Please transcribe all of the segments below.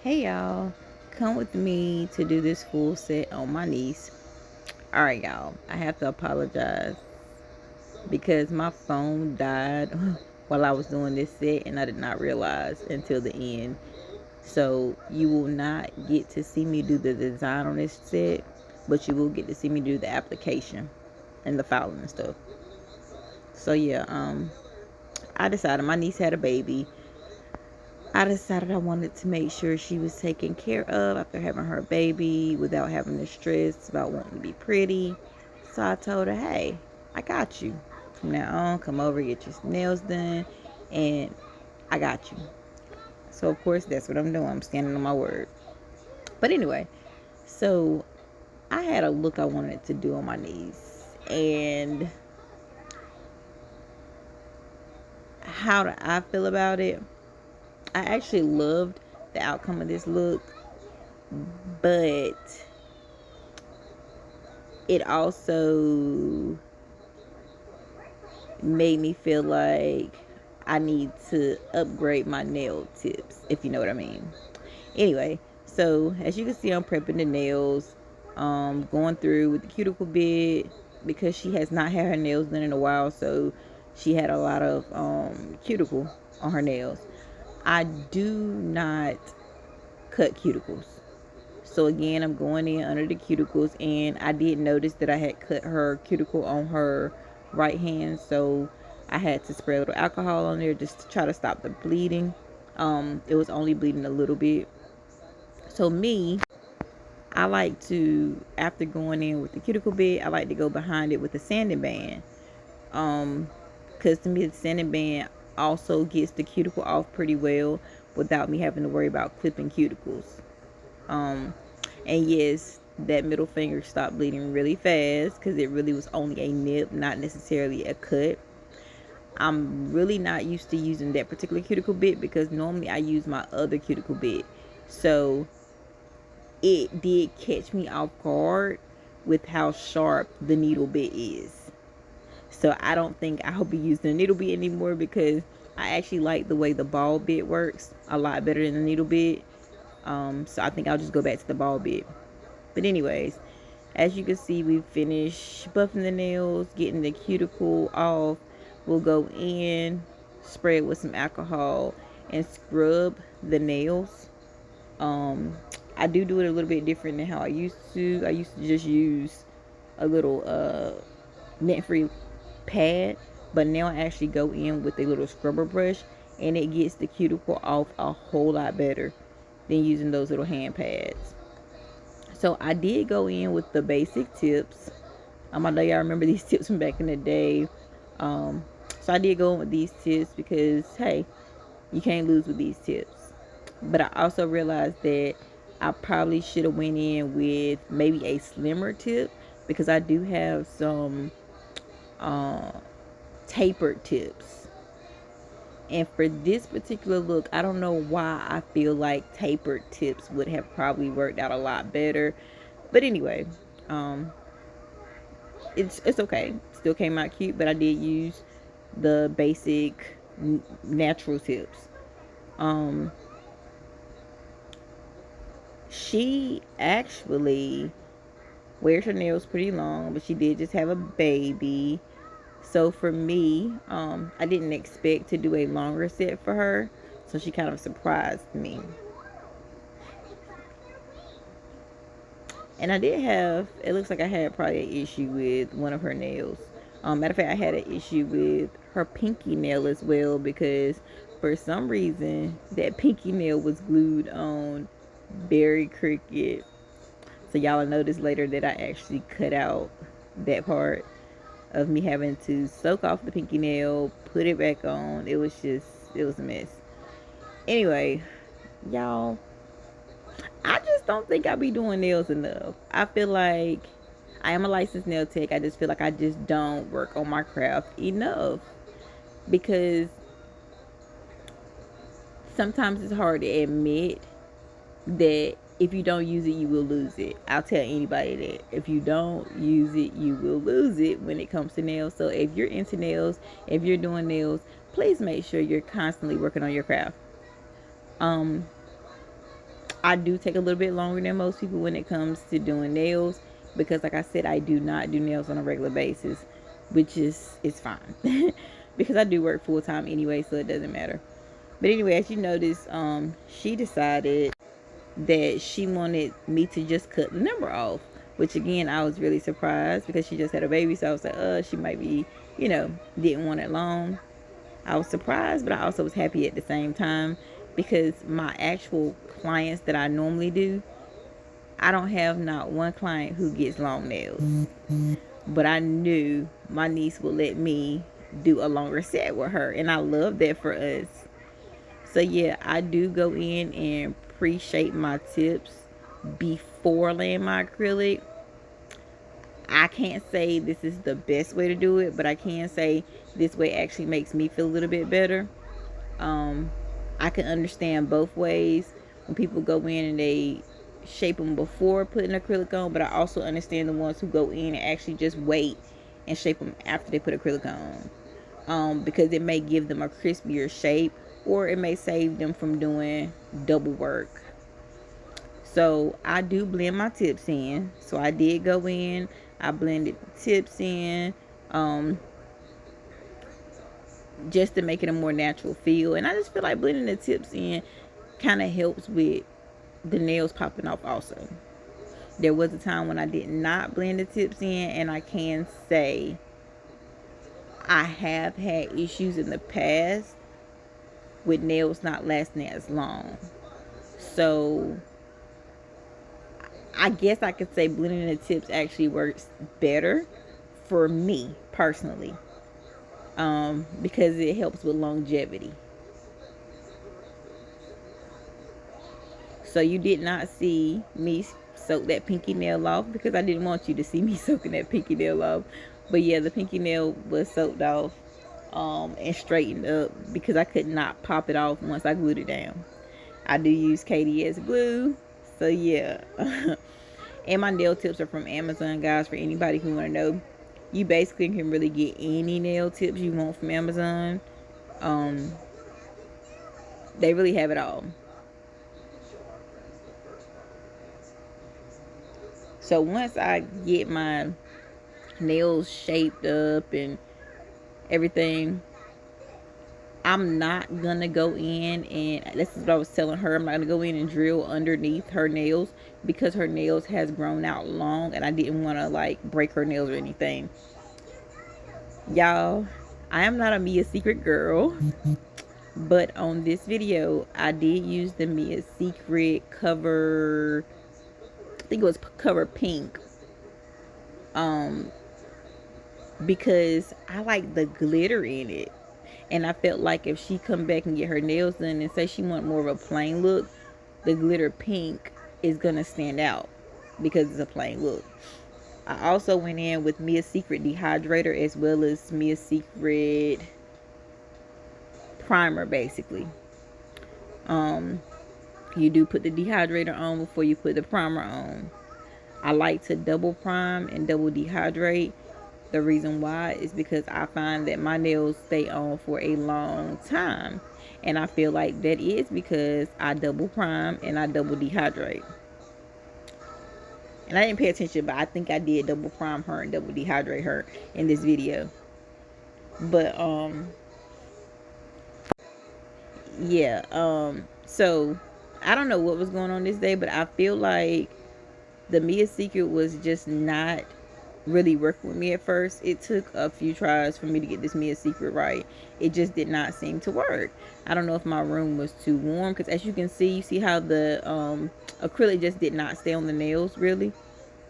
Hey y'all, come with me to do this full set on my niece. Alright, y'all, I have to apologize because my phone died while I was doing this set and I did not realize until the end. So, you will not get to see me do the design on this set, but you will get to see me do the application and the filing and stuff. So, yeah, I decided my niece had a baby. I decided I wanted to make sure she was taken care of after having her baby without having to stress about wanting to be pretty. So I told her, hey, I got you. From now on, come over, get your nails done, and I got you. So, of course, that's what I'm doing. I'm standing on my word. But anyway, so I had a look I wanted to do on my niece. And how do I feel about it? I actually loved the outcome of this look, but it also made me feel like I need to upgrade my nail tips, if you know what I mean. Anyway, so as you can see, I'm prepping the nails, going through with the cuticle bit because she has not had her nails done in a while, so she had a lot of cuticle on her nails. I do not cut cuticles. So again, I'm going in under the cuticles, and I did notice that I had cut her cuticle on her right hand, so I had to spray a little alcohol on there just to try to stop the bleeding. It was only bleeding a little bit. So me, I like to, after going in with the cuticle bit, I like to go behind it with the sanding band. Because to me, the sanding band also gets the cuticle off pretty well without me having to worry about clipping cuticles. Um, and yes, that middle finger stopped bleeding really fast because it really was only a nip, not necessarily a cut. I'm really not used to using that particular cuticle bit because normally I use my other cuticle bit. So it did catch me off guard with how sharp the needle bit is. So I don't think I'll be using the needle bit anymore because I actually like the way the ball bit works a lot better than the needle bit. So I think I'll just go back to the ball bit. But anyways, as you can see, we finished buffing the nails, getting the cuticle off. We'll go in, spray it with some alcohol, and scrub the nails. Um, I do it a little bit different than how I used to. I used to just use a little net-free pad, but now I actually go in with a little scrubber brush, and it gets the cuticle off a whole lot better than using those little hand pads. So I did go in with the basic tips. I know y'all remember these tips from back in the day. Um, so I did go in with these tips because, hey, you can't lose with these tips. But I also realized that I probably should have went in with maybe a slimmer tip because I do have some uh, tapered tips. And for this particular look, I don't know why I feel like tapered tips would have probably worked out a lot better. But anyway, um, it's okay. Still came out cute, but I did use the basic natural tips. Um, she actually wears her nails pretty long, but she did just have a baby. So for me, I didn't expect to do a longer set for her, so she kind of surprised me. And I did have, it looks like I had probably an issue with one of her nails. Matter of fact, I had an issue with her pinky nail as well because for some reason that pinky nail was glued on very crooked. So y'all will notice later that I actually cut out that part of me having to soak off the pinky nail, put it back on. It was a mess. Anyway, y'all, I just don't think I be doing nails enough. I feel like I am a licensed nail tech. I just feel like I just don't work on my craft enough because sometimes it's hard to admit that if you don't use it, you will lose it. I'll tell anybody that if you don't use it, you will lose it when it comes to nails. So if you're into nails, if you're doing nails, please make sure you're constantly working on your craft. Um, I do take a little bit longer than most people when it comes to doing nails, because like I said, I do not do nails on a regular basis, which is it's fine because I do work full time anyway, so it doesn't matter. But anyway, as you notice, she decided that she wanted me to just cut the number off, which again, I was really surprised because she just had a baby. So I was like, she might be, didn't want it long. I was surprised, but I also was happy at the same time, because my actual clients that I normally do, I don't have not one client who gets long nails. But I knew my niece would let me do a longer set with her, and I love that for us. So yeah, I do go in and pre-shape my tips before laying my acrylic. I can't say this is the best way to do it, but I can say this way actually makes me feel a little bit better. I can understand both ways when people go in and they shape them before putting acrylic on, but I also understand the ones who go in and actually just wait and shape them after they put acrylic on, because it may give them a crispier shape, or it may save them from doing double work. So I do blend my tips in. So I did go in, I blended the tips in, just to make it a more natural feel. And I just feel like blending the tips in kind of helps with the nails popping off also. There was a time when I did not blend the tips in, and I can say I have had issues in the past with nails not lasting as long. So I guess I could say blending the tips actually works better for me personally, because it helps with longevity. So you did not see me soak that pinky nail off, because I didn't want you to see me soaking that pinky nail off. But yeah, the pinky nail was soaked off and straightened up, because I could not pop it off once I glued it down. I do use KDS glue, so yeah. And my nail tips are from Amazon, guys, for anybody who want to know. You basically can really get any nail tips you want from Amazon. They really have it all. So once I get my nails shaped up and everything, I'm not gonna go in, and this is what I was telling her, I'm not gonna go in and drill underneath her nails, because her nails has grown out long, and I didn't want to like break her nails or anything. Y'all, I am not a Mia Secret girl, but on this video I did use the Mia Secret cover, I think it was cover pink, because I like the glitter in it. And I felt like if she come back and get her nails done and say she want more of a plain look, the glitter pink is gonna stand out because it's a plain look. I also went in with Mia Secret dehydrator as well as Mia Secret primer, basically. You do put the dehydrator on before you put the primer on. I like to double prime and double dehydrate. The reason why is because I find that my nails stay on for a long time. And I feel like that is because I double prime and I double dehydrate. And I didn't pay attention, but I think I did double prime her and double dehydrate her in this video. But, yeah. So, I don't know what was going on this day, but I feel like the Mia Secret was just not really working with me at first. It took a few tries for me to get this Mia Secret right. It just did not seem to work. I don't know if my room was too warm, because as you can see, you see how the acrylic just did not stay on the nails really.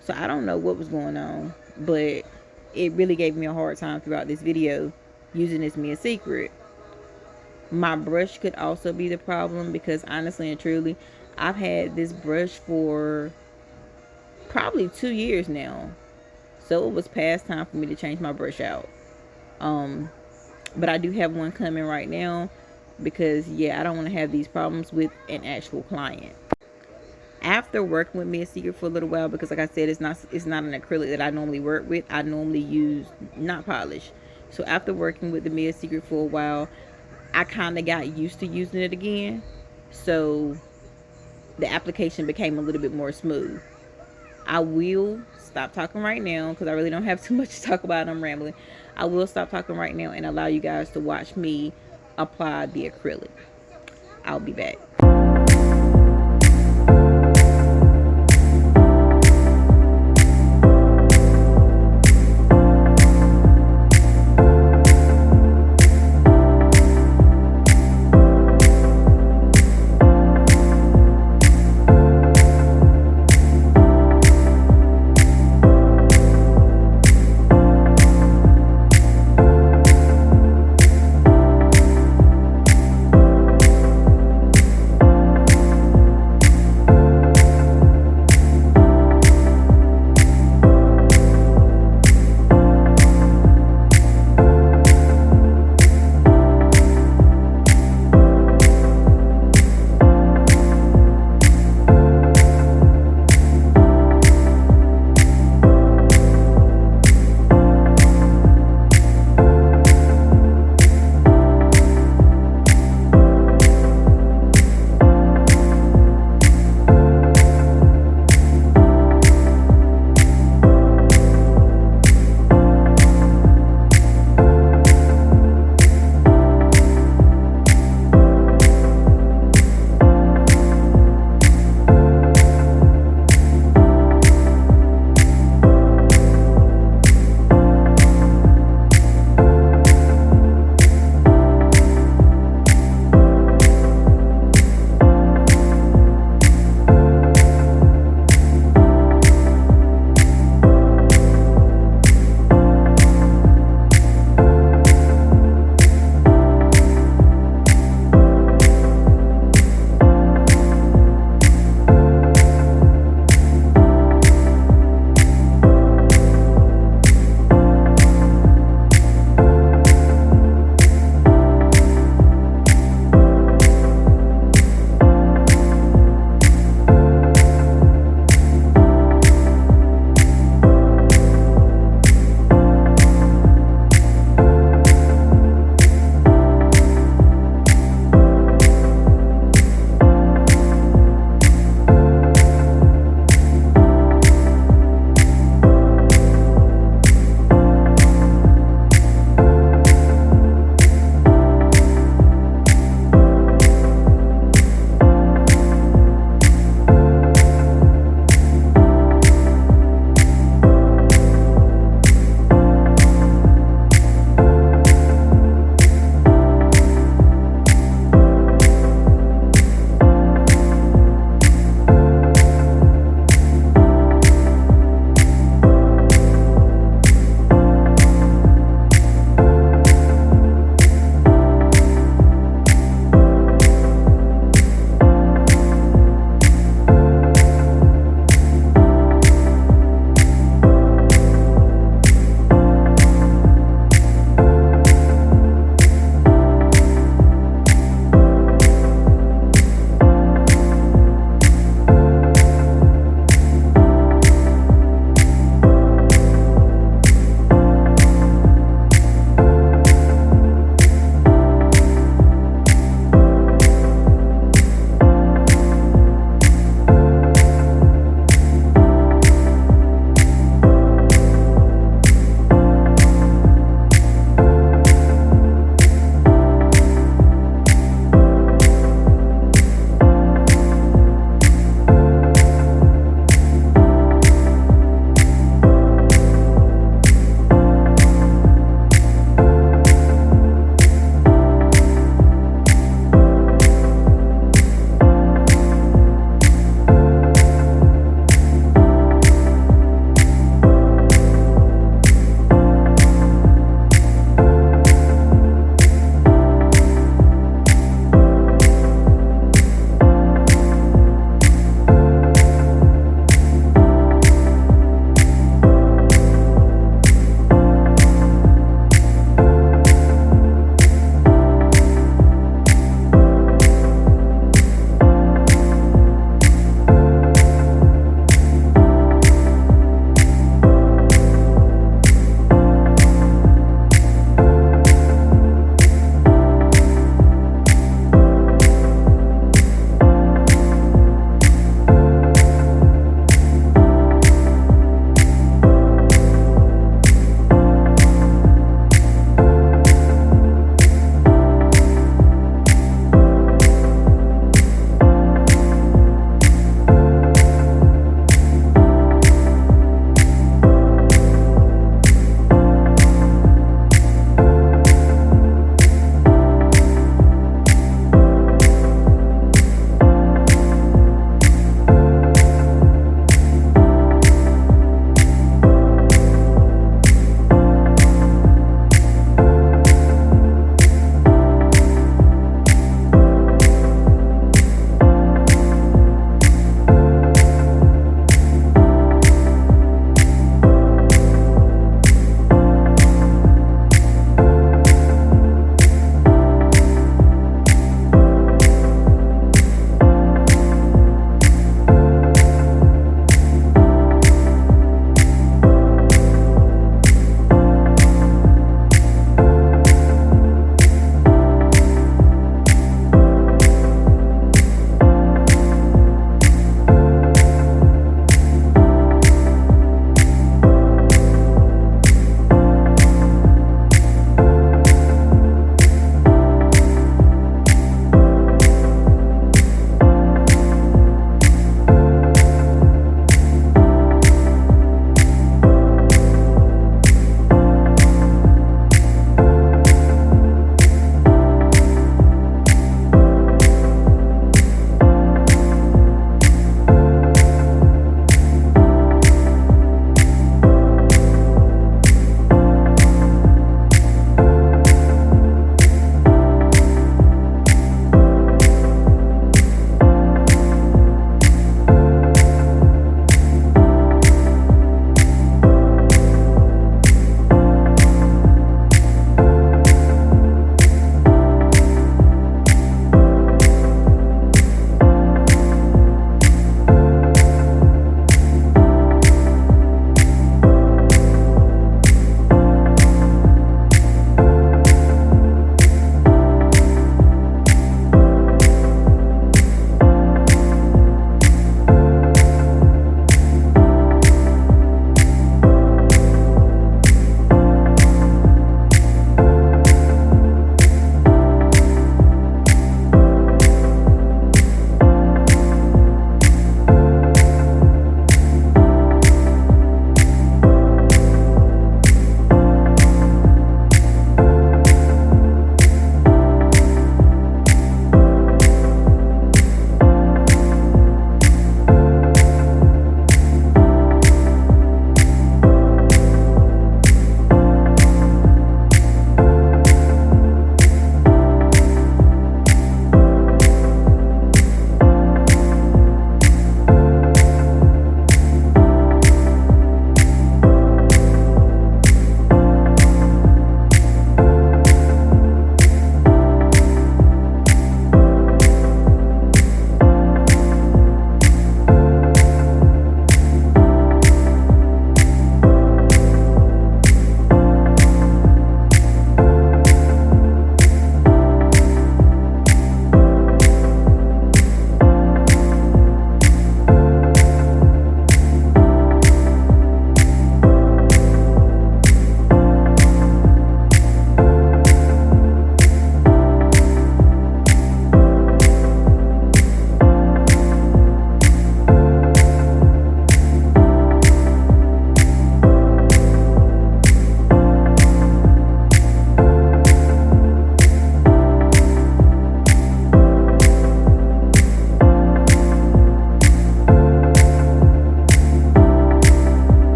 So I don't know what was going on, but it really gave me a hard time throughout this video using this Mia Secret. My brush could also be the problem, because honestly and truly, I've had this brush for probably 2 years now. So it was past time for me to change my brush out. But I do have one coming right now, because yeah, I don't want to have these problems with an actual client. After working with Mia Secret for a little while, because like I said, it's not an acrylic that I normally work with. I normally use not polish. So after working with the Mia Secret for a while, I kind of got used to using it again. So the application became a little bit more smooth. I will stop talking right now because I really don't have too much to talk about. I'm rambling. I will stop talking right now and allow you guys to watch me apply the acrylic. I'll be back.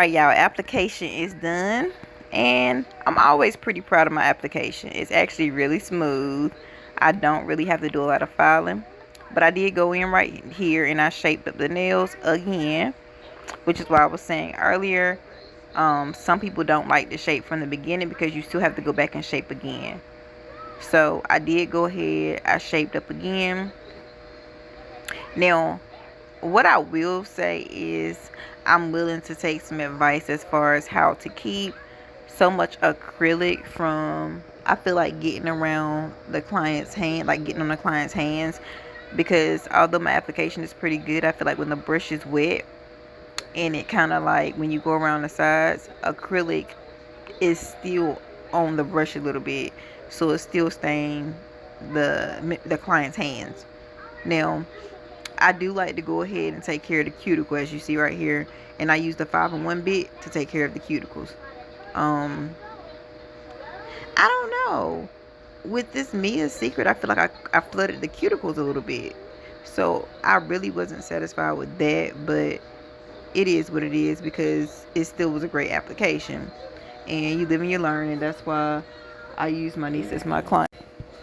Alright, y'all, application is done, and I'm always pretty proud of my application. It's actually really smooth. I don't really have to do a lot of filing, but I did go in right here and I shaped up the nails again, which is why I was saying earlier, some people don't like the shape from the beginning because you still have to go back and shape again. So I did go ahead, I shaped up again. Now, what I will say is I'm willing to take some advice as far as how to keep so much acrylic from, I feel like, getting around the client's hand, like getting on the client's hands, because although my application is pretty good, I feel like when the brush is wet and it kind of like when you go around the sides, acrylic is still on the brush a little bit, so it's still staining the client's hands. Now, I do like to go ahead and take care of the cuticle, as you see right here, and I use the 5-in-1 bit to take care of the cuticles. I don't know, with this Mia Secret, I feel like I flooded the cuticles a little bit, so I really wasn't satisfied with that, but it is what it is because it still was a great application, and you live and you learn, and that's why I use my niece as my client.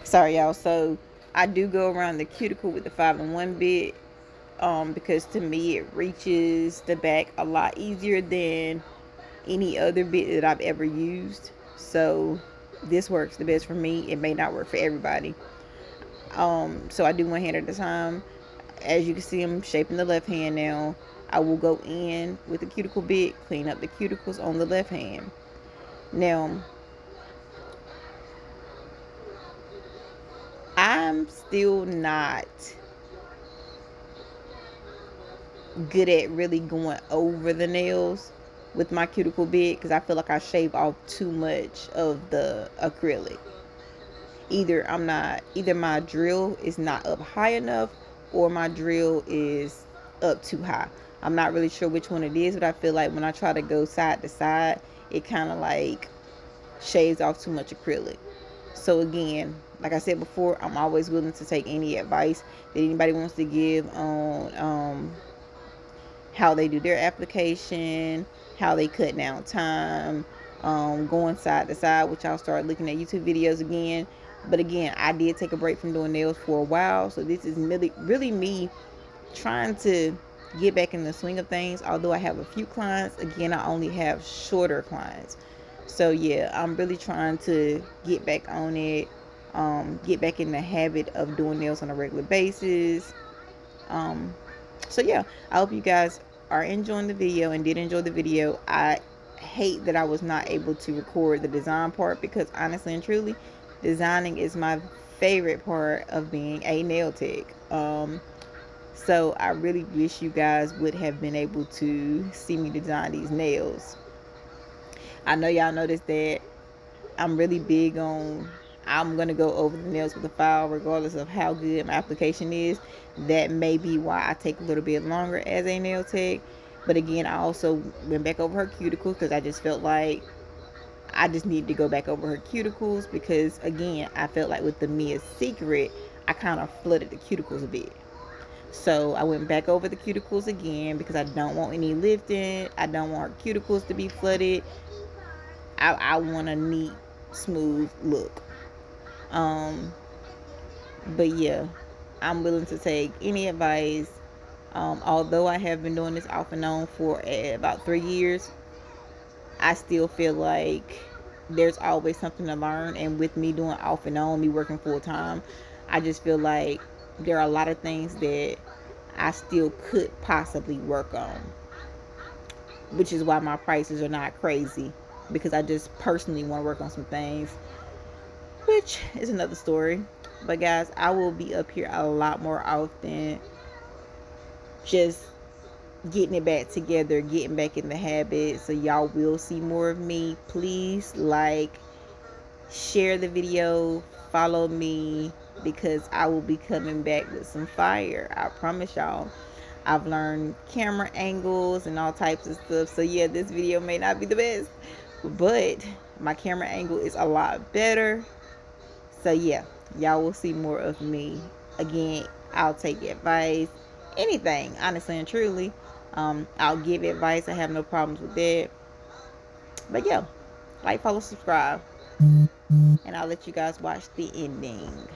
Sorry, y'all. So I do go around the cuticle with the 5-in-1 bit, because to me it reaches the back a lot easier than any other bit that I've ever used. So this works the best for me. It may not work for everybody. So I do one hand at a time. As you can see, I'm shaping the left hand now. I will go in with the cuticle bit, clean up the cuticles on the left hand. Now, I'm still not good at really going over the nails with my cuticle bit because I feel like I shave off too much of the acrylic. Either my drill is not up high enough or my drill is up too high. I'm not really sure which one it is, but I feel like when I try to go side to side, it kind of like shaves off too much acrylic. So again, like I said before, I'm always willing to take any advice that anybody wants to give on how they do their application, how they cut down time, going side to side, which I'll start looking at YouTube videos again. But again, I did take a break from doing nails for a while, so this is really me trying to get back in the swing of things. Although I have a few clients, again, I only have shorter clients. So yeah, I'm really trying to get back on it, get back in the habit of doing nails on a regular basis. So yeah, I hope you guys are enjoying the video and did enjoy the video. I hate that I was not able to record the design part because honestly and truly, designing is my favorite part of being a nail tech. So I really wish you guys would have been able to see me design these nails. I know y'all noticed that I'm really big on, I'm going to go over the nails with a file regardless of how good my application is. That may be why I take a little bit longer as a nail tech. But again, I also went back over her cuticles because I just felt like I just needed to go back over her cuticles because again, I felt like with the Mia Secret, I kind of flooded the cuticles a bit. So I went back over the cuticles again because I don't want any lifting. I don't want her cuticles to be flooded. I want a neat, smooth look. But yeah, I'm willing to take any advice. Although I have been doing this off and on for about 3 years, I still feel like there's always something to learn. And with me doing off and on, me working full time, I just feel like there are a lot of things that I still could possibly work on, which is why my prices are not crazy, because I just personally want to work on some things, which is another story. But guys, I will be up here a lot more often, just getting it back together, getting back in the habit, so y'all will see more of me. Please like, share the video, follow me, because I will be coming back with some fire. I promise y'all. I've learned camera angles and all types of stuff. So yeah, this video may not be the best, but my camera angle is a lot better. So yeah, y'all will see more of me. Again, I'll take advice, anything, honestly and truly. I'll give advice. I have no problems with that. But yeah, like, follow, subscribe, and I'll let you guys watch the ending.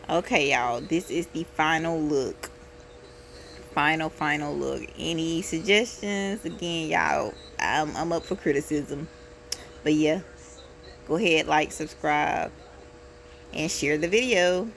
Okay, y'all, this is the final look. Final look. Any suggestions? Again, y'all, I'm up for criticism. But yeah, go ahead, like, subscribe, and share the video.